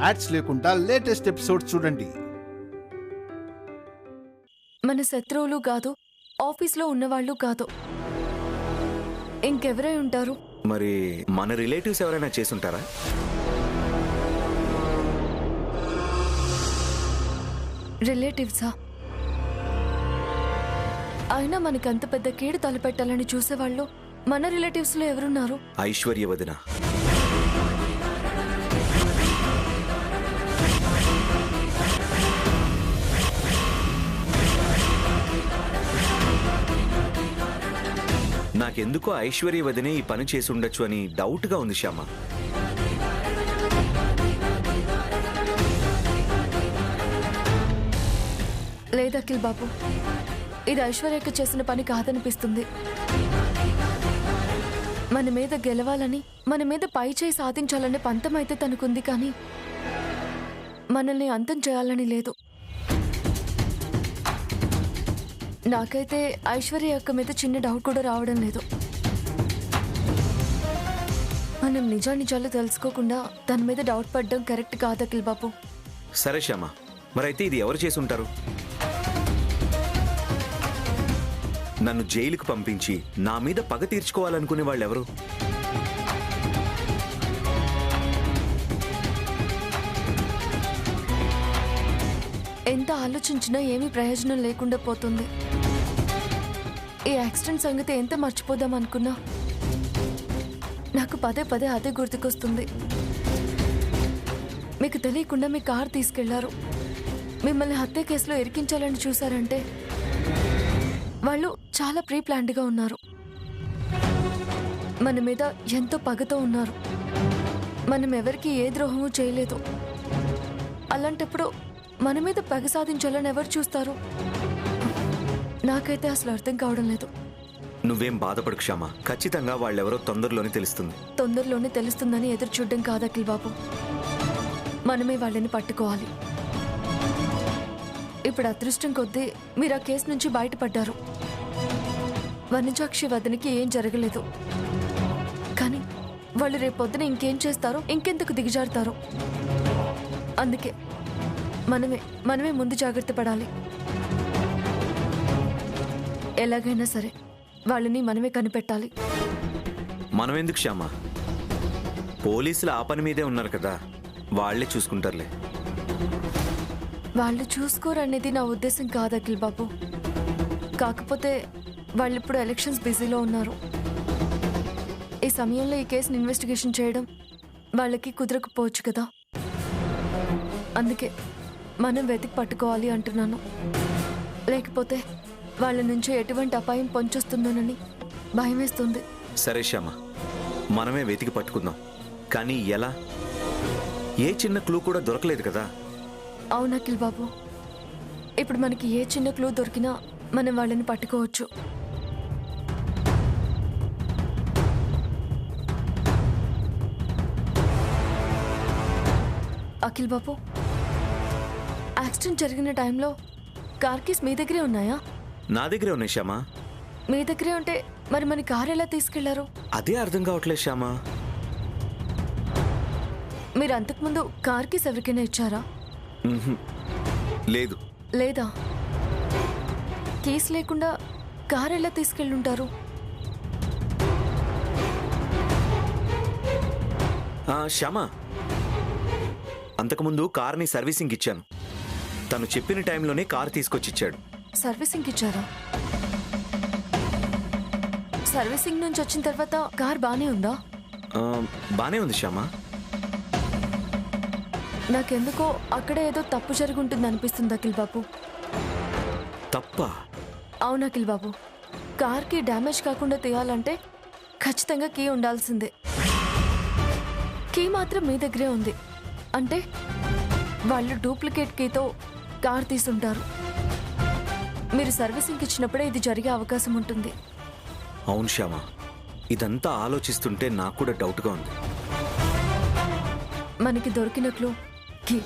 Ads లేకుండా latest episodes చూడండి. మన శత్రువులు కాదు, ఆఫీస్లో ఉన్నవాళ్ళు కాదు, ఇంకెవరై ఉంటారు? మరి మన రిలేటివ్స్ ఎవరైనా చేసుంటారా? రిలేటివ్సా? అయినా మనకంత పెద్ద కీడు తలపెట్టాలని చూసేవాళ్ళు మన రిలేటివ్స్లో ఎవరున్నారు? ఐశ్వర్య వదిన. నాకెందుకో ఐశ్వర్య వదినే ఈ పని చేసి ఉండొచ్చు అని డౌట్గా ఉంది శ్యామ. లేదు అఖిల్ బాబు, ఇది ఐశ్వర్యకి చేసిన పని కాదనిపిస్తుంది. మన మీద గెలవాలని, మన మీద పై చేయి సాధించాలనే పంతం అయితే తనకుంది, కానీ మనల్ని అంతం చేయాలని లేదు. నాకైతే ఐశ్వర్య యొక్క మీద చిన్న డౌట్ కూడా రావడం లేదు. మనం నిజాలు తెలుసుకోకుండా తన మీద డౌట్ పడడం కరెక్ట్ కాదు అఖిల్ బాబు. సరే శ్యామ, మరైతే ఇది ఎవరు చేసి ఉంటారు? నన్ను జైలుకు పంపించి నా మీద పగ తీర్చుకోవాలనుకునే వాళ్ళు ఎవరు? ఎంత ఆలోచించినా ఏమీ ప్రయోజనం లేకుండా పోతుంది. ఈ యాక్సిడెంట్ సంగతి ఎంత మర్చిపోదాం అనుకున్నా నాకు పదే పదే అదే గుర్తుకొస్తుంది. మీకు తెలియకుండా మీ కారు తీసుకెళ్లారు, మిమ్మల్ని హత్య కేసులో ఇరికించాలని చూశారంటే వాళ్ళు చాలా ప్రీ ప్లాన్డ్గా ఉన్నారు. మన మీద ఎంతో పగతో ఉన్నారు. మనం ఎవరికి ఏ ద్రోహము చేయలేదు. అలాంటప్పుడు మన మీద పగ సాధించాలని ఎవరు చూస్తారు? నాకైతే అసలు అర్థం కావడం లేదు. నువ్వేం బాధపడకు శ్యామ, ఖచ్చితంగా వాళ్ళెవరో తొందరలోనే తెలుస్తుంది. తొందరలోనే తెలుస్తుందని ఎదురు చూడడం కాదు అఖిల్ బాబు, మనమే వాళ్ళని పట్టుకోవాలి. ఇప్పుడు అదృష్టం కొద్దీ మీరు ఆ కేసు నుంచి బయటపడ్డారు. వనజాక్షి వదనికి ఏం జరగలేదు, కానీ వాళ్ళు రేపొద్దున ఇంకేం చేస్తారో, ఇంకెందుకు దిగజారుతారో. అందుకే మనమే ముందు జాగ్రత్త పడాలి. ఎలాగైనా సరే వాళ్ళని మనమే కనిపెట్టాలి. మనం ఎందుకు శ్యామ, పోలీసులు ఆ పని మీదే ఉన్నారు కదా, వాళ్లే చూసుకుంటారులే. వాళ్ళు చూసుకోరనేది నా ఉద్దేశం కాదు అఖిల్ బాబు. కాకపోతే వాళ్ళు ఇప్పుడు ఎలక్షన్స్ బిజీలో ఉన్నారు. ఈ సమయంలో ఈ కేసుని ఇన్వెస్టిగేషన్ చేయడం వాళ్ళకి కుదరకపోవచ్చు కదా. అందుకే మనం వెతికి పట్టుకోవాలి అంటున్నాను. లేకపోతే వాళ్ళ నుంచి ఎటువంటి అపాయం పొంచొస్తుందోనని భయం వేస్తుంది. సరే శ్యామ, మనమే వెతికి పట్టుకుందాం. కానీ ఎలా? ఏ చిన్న క్లూ కూడా దొరకలేదు కదా. అవును అఖిల్ బాబు, ఇప్పుడు మనకి ఏ చిన్న క్లూ దొరికినా మనం వాళ్ళని పట్టుకోవచ్చు. అఖిల్ బాబు, యాక్సిడెంట్ జరిగిన టైంలో కార్ కీస్ మీ దగ్గరే ఉన్నాయా? నా దగ్గరే ఉన్నాయి శ్యామ. మీ దగ్గరే ఉంటే మరి మన కార్ ఎలా తీసుకెళ్లారు? అదే అర్థం కావట్లేదు శ్యామ. మీరు అంతకుముందు కార్ కీస్ ఎవరికైనా ఇచ్చారా? లేదు. లేదా? కీస్ లేకుండా కార్ ఎలా తీసుకెళ్ళుంటారు? శ్యామ, అంతకుముందు కార్ని సర్వీసింగ్ ఇచ్చాను. తను చెప్పిన టైంలోనే కార్ తీసుకొచ్చిచ్చాడు. సర్వీసింగ్ ఇచ్చారా? సర్వీసింగ్ నుంచి వచ్చిన తర్వాత కార్ బానే ఉందా? బానే ఉంది శ్యామ. నాకెందుకో అక్కడ ఏదో తప్పు జరుగుంటుంది అనిపిస్తుంది అఖిల్ బాబు. తప్ప? అవును అఖిల్ బాబు, కార్కి డ్యామేజ్ కాకుండా తీయాలంటే ఖచ్చితంగా కీ ఉండాల్సిందే. కీ మాత్రం మీ దగ్గరే ఉంది అంటే వాళ్ళు డూప్లికేట్ కీతో కార్ తీసుంటారు. మీరు సర్వీసింగ్ ఇచ్చినప్పుడే ఇది జరిగే అవకాశం ఉంటుంది. అవును శ్యామ, ఇదంతా ఆలోచిస్తుంటే నాకు కూడా డౌట్గా ఉంది. మనకి దొరికిన క్లూ కీ.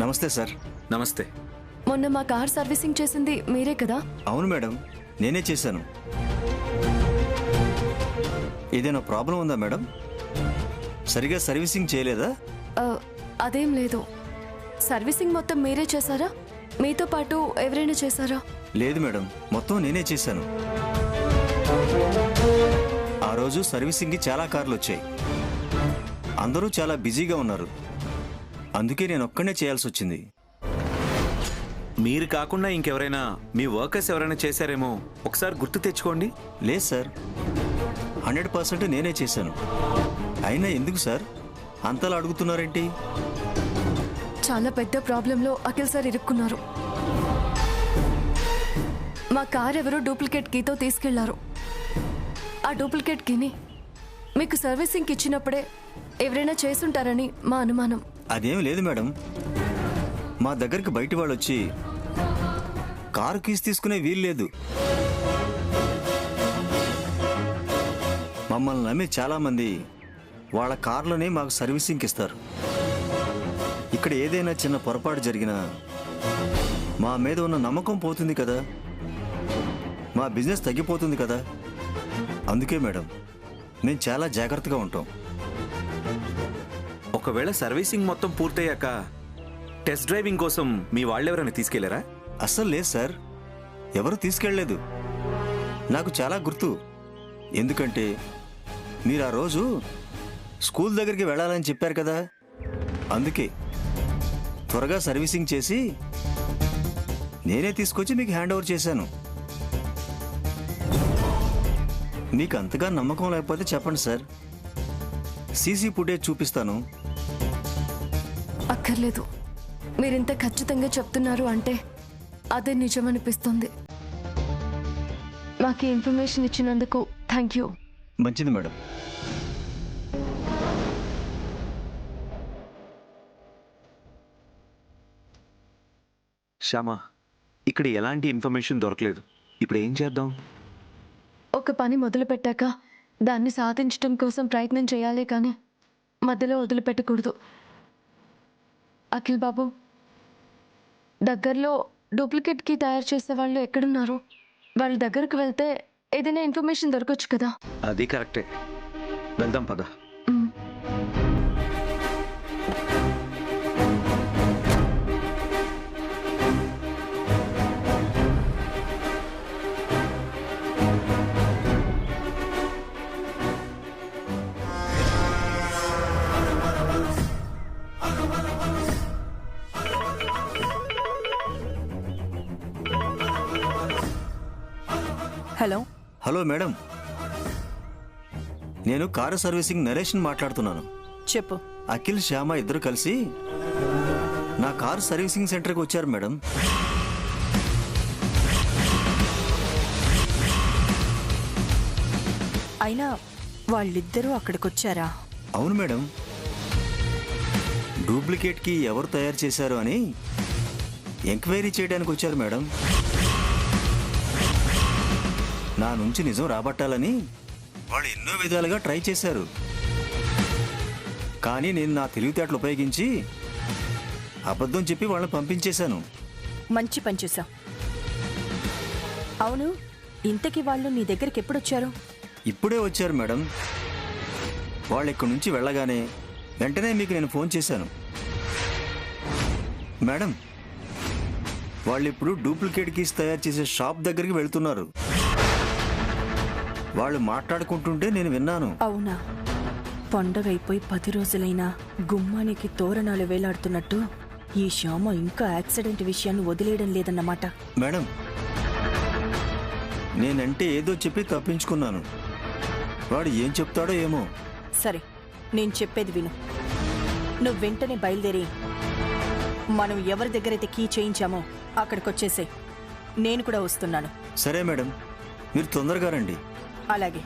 నమస్తే సార్. నమస్తే. మొన్న మా కార్ సర్వీసింగ్ చేసింది మీరే కదా? అవును మేడం, నేనే చేశాను. ఏదైనా ప్రాబ్లం ఉందా మేడం? సరిగా సర్వీసింగ్ చేయలేదా? అదేం లేదు. సర్వీసింగ్ మొత్తం మీరే చేశారా? మీతో పాటు ఎవరైనా చేశారా? లేదు మేడం, మొత్తం నేనే చేశాను. ఆ రోజు సర్వీసింగ్కి చాలా కార్లు వచ్చాయి. అందరూ చాలా బిజీగా ఉన్నారు. అందుకే నేను ఒక్కనే చేయాల్సి వచ్చింది. మీరు కాకుండా ఇంకెవరైనా మీ వర్కర్స్ ఎవరైనా చేశారేమో ఒకసారి గుర్తు తెచ్చుకోండి. లేదు సార్, 100% నేనే చేశాను. అయినా ఎందుకు సార్ అంతలా అడుగుతున్నారేంటి? చాలా పెద్ద ప్రాబ్లంలో అఖిల్ సార్ ఇరుక్కున్నారు. మా కార్ ఎవరో డూప్లికేట్ కీతో తీసుకెళ్లారు. ఆ డూప్లికేట్ కీని మీకు సర్వీసింగ్కి ఇచ్చినప్పుడే ఎవరైనా చేసుంటారని మా అనుమానం. అదేం లేదు మేడం, మా దగ్గరికి బయట వాళ్ళు వచ్చి కారు కీస్ తీసుకునే వీలు లేదు. మమ్మల్ని నమ్మి చాలామంది వాళ్ళ కార్లోనే మాకు సర్వీసింగ్కి ఇస్తారు. ఇక్కడ ఏదైనా చిన్న పొరపాటు జరిగినా మా మీద ఉన్న నమ్మకం పోతుంది కదా, మా బిజినెస్ తగ్గిపోతుంది కదా. అందుకే మేడం మేము చాలా జాగ్రత్తగా ఉంటాం. ఒకవేళ సర్వీసింగ్ మొత్తం పూర్తయ్యాక టెస్ట్ డ్రైవింగ్ కోసం మీ వాళ్ళెవరైనా తీసుకెళ్లారా? అస్సలు లేదు సార్, ఎవరు తీసుకెళ్ళలేదు. నాకు చాలా గుర్తు. ఎందుకంటే మీరు ఆ రోజు స్కూల్ దగ్గరికి వెళ్ళాలని చెప్పారు కదా. అందుకే త్వరగా సర్వీసింగ్ చేసి నేనే తీసుకొచ్చి మీకు హ్యాండ్ ఓవర్ చేశాను. మీకు అంతగా నమ్మకం లేకపోతే చెప్పండి సార్, సీసీ ఫుటేజ్ చూపిస్తాను. అక్కర్లేదు, మీరింత ఖచ్చితంగా చెప్తున్నారు అంటే అదే నిజమనిపిస్తుంది. మాకు ఇన్ఫర్మేషన్ ఇచ్చినందుకు థ్యాంక్ యూ. మంచిది మేడం. శ్యామ, ఇక్కడ ఎలాంటి ఇన్ఫర్మేషన్ దొరకలేదు. ఇప్పుడు ఏం చేద్దాం? ఒక పని మొదలు పెట్టాక దాన్ని సాధించడం కోసం ప్రయత్నం చేయాలి, కానీ మధ్యలో వదిలిపెట్టకూడదు. అఖిల్ బాబు, దగ్గరలో డూప్లికేట్ కీ తయారు చేసే వాళ్ళు ఎక్కడున్నారు? వాళ్ళ దగ్గరకు వెళ్తే ఏదైనా ఇన్ఫర్మేషన్ దొరకచ్చు కదా. అది కరెక్టే, వెళ్దాం పద. హలో. హలో మేడం, నేను కారు సర్వీసింగ్ నరేషన్ మాట్లాడుతున్నాను. చెప్పు. అఖిల్, శ్యామ ఇద్దరు కలిసి నా కారు సర్వీసింగ్ సెంటర్కి వచ్చారు మేడం. అయినా వాళ్ళిద్దరూ అక్కడికొచ్చారా? అవును మేడం, డూప్లికేట్కి ఎవరు తయారు చేశారు అని ఎంక్వైరీ చేయడానికి వచ్చారు మేడం. నా నుంచి నిజం రాబట్టాలని వాళ్ళు ఎన్నో విధాలుగా ట్రై చేశారు. కానీ నేను నా తెలివితేటలు ఉపయోగించి అబద్ధం చెప్పి వాళ్ళని పంపించేశాను. మంచి పని చేశావు. అవును, ఇంతకీ వాళ్ళు నీ దగ్గరికి ఎప్పుడొచ్చారు? ఇప్పుడే వచ్చారు మేడం. వాళ్ళు ఇక్కడి నుంచి వెళ్ళగానే వెంటనే మీకు నేను ఫోన్ చేశాను. మేడం, వాళ్ళు ఇప్పుడు డూప్లికేట్ కీస్ తయారు చేసే షాప్ దగ్గరికి వెళ్తున్నారు. వాళ్ళు మాట్లాడుకుంటుంటే నేను విన్నాను. అవునా? పండగ అయిపోయి 10 రోజులైనా గుమ్మానికి తోరణాలు వేలాడుతున్నట్టు ఈ శ్యామ ఇంకా యాక్సిడెంట్ విషయాన్ని వదిలేయడం లేదన్నమాట. మేడం, నేనంటే ఏదో చెప్పి తప్పించుకున్నాను. వాడు ఏం చెప్తాడో ఏమో. సరే, నేను చెప్పేది విను. నువ్వు వెంటనే బయలుదేరి మనం ఎవరి దగ్గరైతే కీ చేయించామో అక్కడికొచ్చేసే. నేను కూడా వస్తున్నాను. సరే మేడం, మీరు తొందరగా రండి. అలాగే.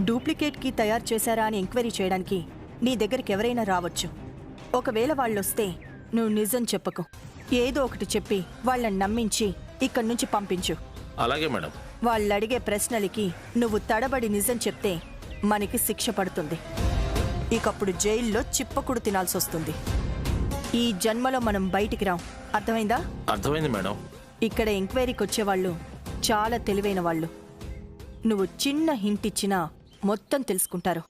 డూప్లికేట్ కీ తయారు చేశారా అని ఎంక్వైరీ చేయడానికి నీ దగ్గరికి ఎవరైనా రావచ్చు. ఒకవేళ వాళ్ళొస్తే నువ్వు నిజం చెప్పకు, ఏదో ఒకటి చెప్పి వాళ్ళని నమ్మించి ఇక్కడి నుంచి పంపించు. అలాగే మేడం. వాళ్ళు అడిగే ప్రశ్నలకి నువ్వు తడబడి నిజం చెప్తే మనకి శిక్ష పడుతుంది. ఇకప్పుడు జైల్లో చిప్పకుడు తినాల్సి వస్తుంది. ఈ జన్మలో మనం బయటికి రాం. అర్థమైందా? అర్థమైంది మేడం. ఇక్కడ ఎంక్వైరీకి వచ్చేవాళ్ళు చాలా తెలివైన వాళ్ళు. నువ్వు చిన్న హింట్ ఇచ్చినా మొత్తం తెలుసుకుంటారు.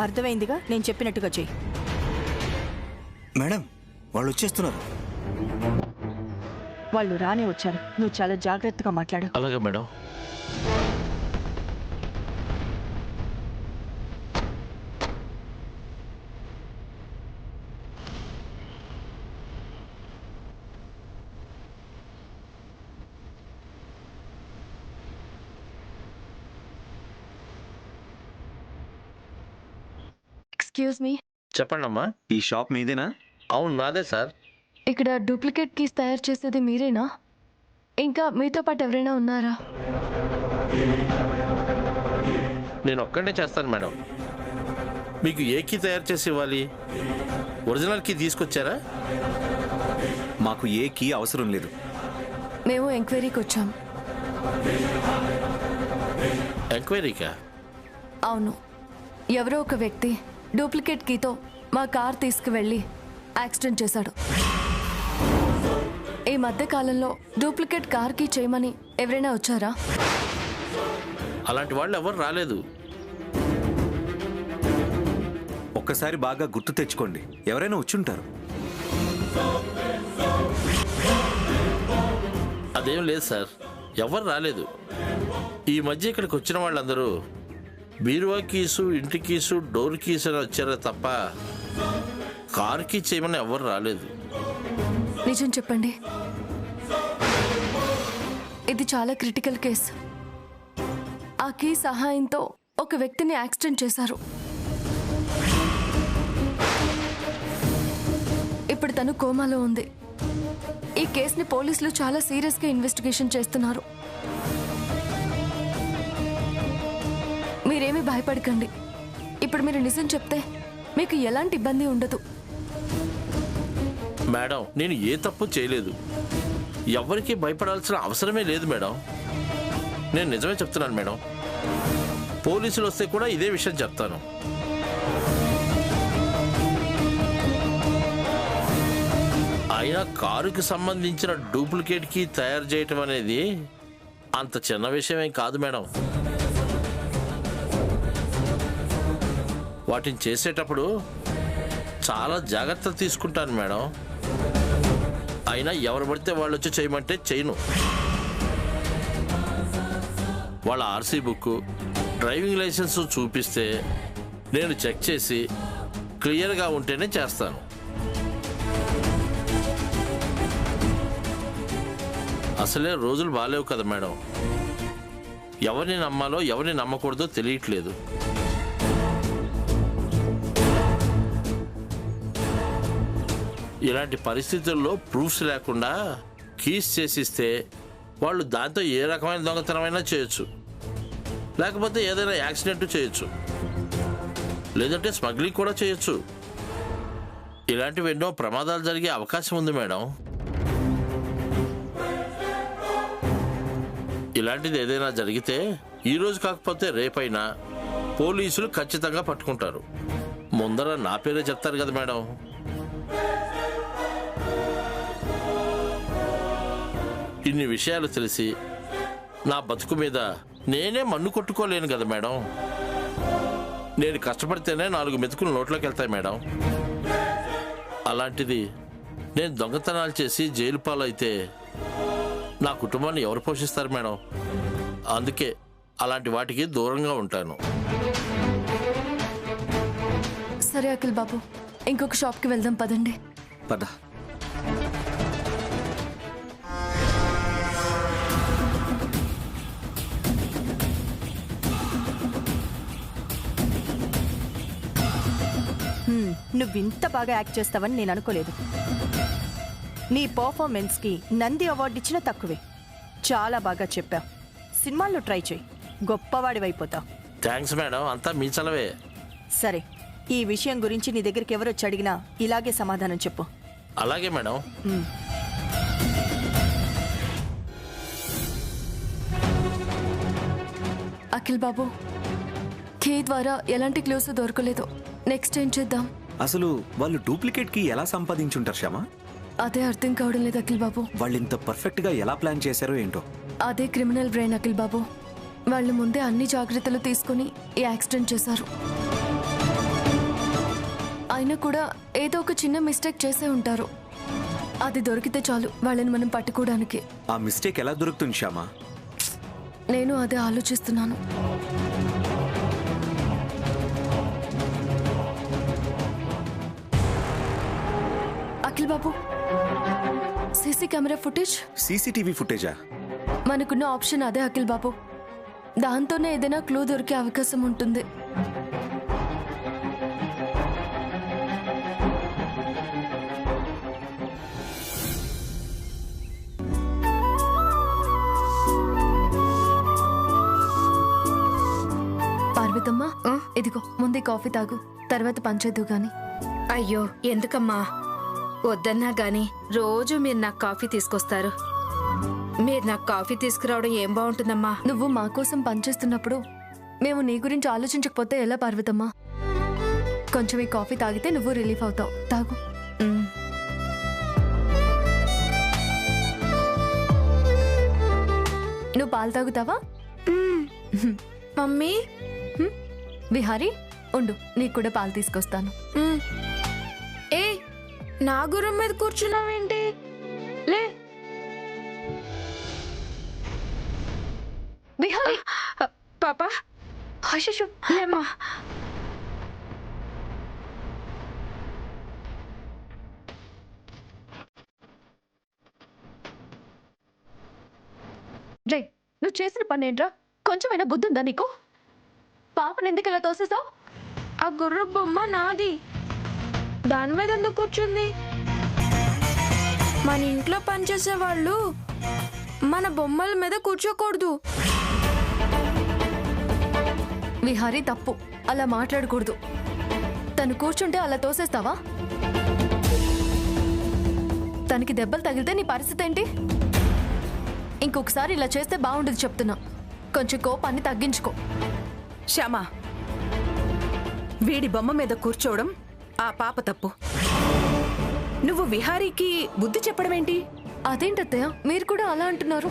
అర్థమైందిగా? నేను చెప్పినట్టుగా చెయ్యి. మేడం, వాళ్ళు వచ్చేస్తున్నారు. వాళ్ళు రానే వచ్చారు. నువ్వు చాలా జాగ్రత్తగా మాట్లాడు. అలాగే మేడం. ఎక్స్క్యూజ్ మీ, చెప్పండి అమ్మా. ఈ షాప్ మీదేనా? అవును, నాదే సార్. ఇక్కడ డూప్లికేట్ కీస్ తయారు చేసేది మీరేనా? ఇంకా మీతో పాటు ఎవరైనా ఉన్నారా? నేను ఒక్కడే చేస్తాను మేడం. మీకు ఏ కీ తయారు చేసి ఇవ్వాలి? ఒరిజినల్ కీ తీసుకొచ్చారా? మాకు ఏ కీ అవసరం లేదు. మేము ఎంక్వైరీకి వచ్చాం. ఎంక్వైరీకా? అవును, ఎవరో ఒక వ్యక్తి డూప్లికేట్ కీతో మా కార్ తీసుకువెళ్ళి యాక్సిడెంట్ చేశాడు. ఈ మధ్య కాలంలో డూప్లికేట్ కార్ కీ చేయమని ఎవరైనా వచ్చారా? అలాంటి వాళ్ళు ఎవరు రాలేదు. ఒక్కసారి బాగా గుర్తు తెచ్చుకోండి, ఎవరైనా వచ్చుంటారు. అదేం లేదు సార్, ఎవరు రాలేదు. ఈ మధ్య ఇక్కడికి వచ్చిన వాళ్ళందరూ బీరువా కీసు, ఇంటి కీసు, డోర్ కీసు అని వచ్చారే తప్ప కార్ కీ చేయమని ఎవరు రాలేదు. నిజం చెప్పండి, ఇది చాలా క్రిటికల్ కేసు. ఆ కీ సహాయంతో ఒక వ్యక్తిని యాక్సిడెంట్ చేశారు. ఇప్పుడు తను కోమాలో ఉంది. ఈ కేసుని పోలీసులు చాలా సీరియస్గా ఇన్వెస్టిగేషన్ చేస్తున్నారు. మీరేమీ భయపడకండి. ఇప్పుడు మీరు నిజం చెప్తే మీకు ఎలాంటి ఇబ్బంది ఉండదు. మేడం, నేను ఏ తప్పు చేయలేదు. ఎవరికి భయపడాల్సిన అవసరమే లేదు మేడం. నేను నిజమే చెప్తున్నాను మేడం. పోలీసులు వస్తే కూడా ఇదే విషయం చెప్తాను. అయినా కారుకి సంబంధించిన డూప్లికేట్ కీ తయారు చేయటం అనేది అంత చిన్న విషయమేం కాదు మేడం. వాటిని చేసేటప్పుడు చాలా జాగ్రత్తలు తీసుకుంటాను మేడం. అయినా ఎవరు పడితే వాళ్ళు వచ్చి చేయమంటే చేయను. వాళ్ళ ఆర్సీ బుక్, డ్రైవింగ్ లైసెన్స్ చూపిస్తే నేను చెక్ చేసి క్లియర్గా ఉంటేనే చేస్తాను. అసలే రోజులు బాగాలేవు కదా మేడం. ఎవరిని నమ్మాలో ఎవరిని నమ్మకూడదో తెలియట్లేదు. ఇలాంటి పరిస్థితుల్లో ప్రూఫ్స్ లేకుండా కీస్ చేసిస్తే వాళ్ళు దాంతో ఏ రకమైన దొంగతనమైనా చేయొచ్చు, లేకపోతే ఏదైనా యాక్సిడెంట్ చేయొచ్చు, లేదంటే స్మగ్లింగ్ కూడా చేయొచ్చు. ఇలాంటివి ఎన్నో ప్రమాదాలు జరిగే అవకాశం ఉంది మేడం. ఇలాంటిది ఏదైనా జరిగితే ఈరోజు కాకపోతే రేపైనా పోలీసులు ఖచ్చితంగా పట్టుకుంటారు. ముందర నా పేరే చెప్తారు కదా మేడం. ఇన్ని విషయాలు తెలిసి నా బతుకు మీద నేనే మన్ను కొట్టుకోలేను కదా మేడం. నేను కష్టపడితేనే 4 మెతుకులు నోట్లోకి వెళ్తాయి మేడం. అలాంటిది నేను దొంగతనాలు చేసి జైలు పాలైతే నా కుటుంబాన్ని ఎవరు పోషిస్తారు మేడం? అందుకే అలాంటి వాటికి దూరంగా ఉంటాను. సరే అఖిల్ బాబు, ఇంకొక షాప్కి వెళ్దాం పదండి. పద. నువ్వింత బాగా యాక్ట్ చేస్తావని నేను అనుకోలేదు. నీ పర్ఫార్మెన్స్కి నంది అవార్డు ఇచ్చినా తక్కువే. చాలా బాగా చెప్పావు. సినిమాల్లో ట్రై చేయి, గొప్పవాడివైపోతావు. థ్యాంక్స్ మేడం, అంతా మీ చలవే. సరే, ఈ విషయం గురించి నీ దగ్గరికి ఎవరొచ్చి అడిగినా ఇలాగే సమాధానం చెప్పు. అలాగే మేడం. అఖిల్ బాబు, కే ద్వారా ఎలాంటి క్లూస్ దొరకలేదు. నెక్స్ట్ ఏం చేద్దాం? అసలు వాళ్ళు డూప్లికేట్ కి ఎలా సంపాదించుంటారు శ్యామా? అదే అర్థం కావడం లేదు అఖిల్ బాబు. వాళ్ళు ఇంత పర్ఫెక్ట్ గా ఎలా ప్లాన్ చేశారో ఏంటో. అదే క్రిమినల్ బ్రెయిన్ అఖిల్ బాబు. వాళ్ళు ముందే అన్ని జాగ్రత్తలు తీసుకుని ఈ యాక్సిడెంట్ చేశారు. అయినా కూడా ఏదో ఒక చిన్న మిస్టేక్ చేసే ఉంటారు. అది దొరికితే చాలు వాళ్ళని మనం పట్టుకోవడానికి. ఆ మిస్టేక్ ఎలా దొరుకుతుంది శ్యామా? నేను అదే ఆలోచిస్తున్నాను. అఖిల్ బాబు, సీసీ కెమెరా ఫుటేజ్. సీసీటీవీ ఫుటేజా? మనకున్న ఆప్షన్ అదే అఖిల్ బాబు. దాంతోనే ఏదైనా క్లూ దొరికే అవకాశం ఉంటుంది. పార్వతమ్మ, ఇదిగో ముందే కాఫీ తాగు, తర్వాత పంచేద్దు గాని. అయ్యో ఎందుకమ్మా, వద్దన్నా గాని రోజు మీరు నాకు కాఫీ తీసుకొస్తారు. మీరు నాకు కాఫీ తీసుకురావడం ఏం బాగుంటుందమ్మా. నువ్వు మా కోసం పనిచేస్తున్నప్పుడు మేము నీ గురించి ఆలోచించకపోతే ఎలా పార్వతమ్మా? కొంచెం ఈ కాఫీ తాగితే నువ్వు రిలీఫ్ అవుతావు. తాగు. నువ్వు పాలు తాగుతావా? మమ్మీ. విహారీ, ఉండు, నీకు కూడా పాలు తీసుకొస్తాను. ఏ, నా గుర్రం మీద కూర్చున్నావేంటి? లే. విహారీ, పాపా, అయ్యో, లేమ్మా. రే, నువ్వు చేసిన పని ఏంట్రా? కొంచెమైనా బుద్ధి ఉందా నీకు? పాపను ఎందుకు ఇలా తోసేసావు? ఆ గుర్ర బొమ్మ నాది, దాని మీద ఎందుకు కూర్చుంది? మన ఇంట్లో పనిచేసే వాళ్ళు మన బొమ్మల మీద కూర్చోకూడదు. విహారీ, తప్పు, అలా మాట్లాడకూడదు. తను కూర్చుంటే అలా తోసేస్తావా? తనకి దెబ్బలు తగిలితే నీ పరిస్థితి ఏంటి? ఇంకొకసారి ఇలా చేస్తే బాగుండదు చెప్తున్నా. కొంచెం కోపాన్ని తగ్గించుకో. శ్యామా, వీడి బొమ్మ మీద కూర్చోవడం ఆ పాప తప్పు. నువ్వు విహారీకి బుద్ధి చెప్పడమేంటి? అదేంటత్తయ్య, మీరు కూడా అలా అంటున్నారు?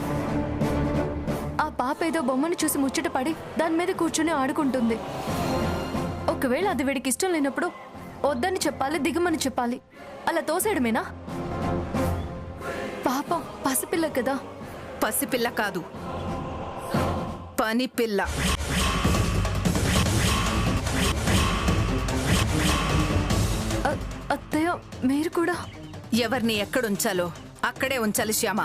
ఆ పాప ఏదో బొమ్మను చూసి ముచ్చట పడి దాని మీద కూర్చుని ఆడుకుంటుంది. ఒకవేళ అది వీడికి ఇష్టం లేనప్పుడు వద్దని చెప్పాలి, దిగమని చెప్పాలి. అలా తోసేయడమేనా? పాపం పసిపిల్ల కదా. పసిపిల్ల కాదు, పని పిల్ల. అత్తయ్య, మీరు కూడా. ఎవరిని ఎక్కడుంచాలో అక్కడే ఉంచాలి శ్యామ.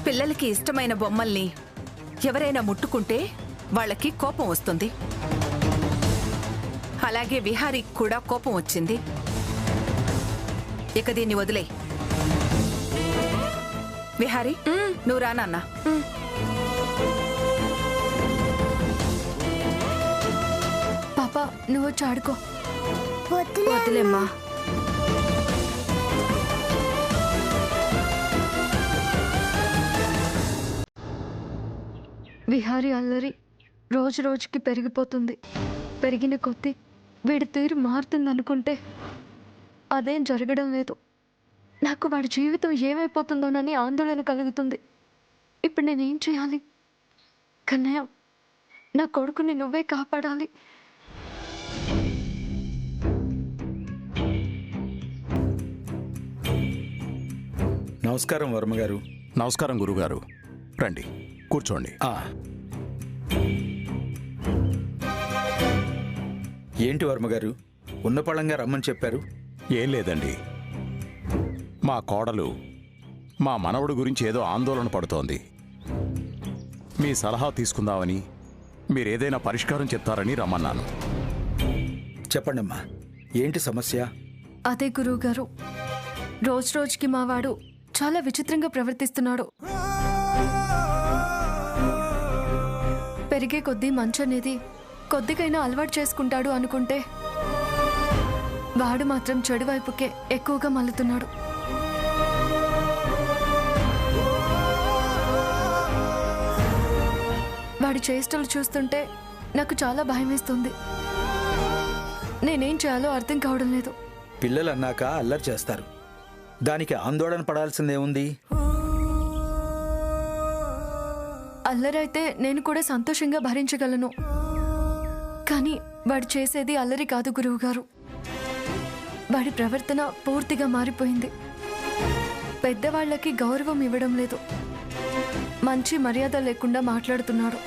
పిల్లలకి ఇష్టమైన బొమ్మల్ని ఎవరైనా ముట్టుకుంటే వాళ్ళకి కోపం వస్తుంది. అలాగే విహారీకి కూడా కోపం వచ్చింది. ఇక దీన్ని వదిలే. విహారీ, నువ్వు రా నాన్న. పాప, నువ్వు వచ్చి ఆడుకో. వద్దులేమ్మా. విహారీ అల్లరి రోజు రోజుకి పెరిగిపోతుంది. పెరిగిన కొద్దీ వీడి తీరు మారుతుంది అనుకుంటే అదేం జరగడం లేదు. నాకు వాడి జీవితం ఏమైపోతుందోనని ఆందోళన కలుగుతుంది. ఇప్పుడు నేనేం చేయాలి? కన్నయ్య, నా కొడుకుని నువ్వే కాపాడాలి. నమస్కారం వర్మగారు. నమస్కారం గురుగారు. రండి, కూర్చోండి. ఏంటి వర్మగారు, ఉన్నపళంగా రమ్మని చెప్పారు? ఏం లేదండి, మా కోడలు మా మనవడు గురించి ఏదో ఆందోళన పడుతోంది. మీ సలహా తీసుకుందామని, మీరేదైనా పరిష్కారం చెప్తారని రమ్మన్నాను. చెప్పండమ్మా, ఏంటి సమస్య? అదే గురువు గారు, రోజు రోజుకి మా వాడు చాలా విచిత్రంగా ప్రవర్తిస్తున్నాడు. పెరిగే కొద్దీ మంచు అనేది కొద్దిగైనా అలవాటు చేసుకుంటాడు అనుకుంటే వాడు మాత్రం చెడు వైపుకే ఎక్కువగా మల్లుతున్నాడు. వాడి చేష్టలు చూస్తుంటే నాకు చాలా భయం వేస్తుంది. నేనేం చేయాలో అర్థం కావడం లేదు. పిల్లలు అన్నాక అల్లరి చేస్తారు, దానికి ఆందోళన పడాల్సిందేముంది? అల్లరైతే నేను కూడా సంతోషంగా భరించగలను. కానీ వాడు చేసేది అల్లరి కాదు గురువుగారు. వాడి ప్రవర్తన పూర్తిగా మారిపోయింది. పెద్దవాళ్ళకి గౌరవం ఇవ్వడం లేదు, మంచి మర్యాద లేకుండా మాట్లాడుతున్నాడు.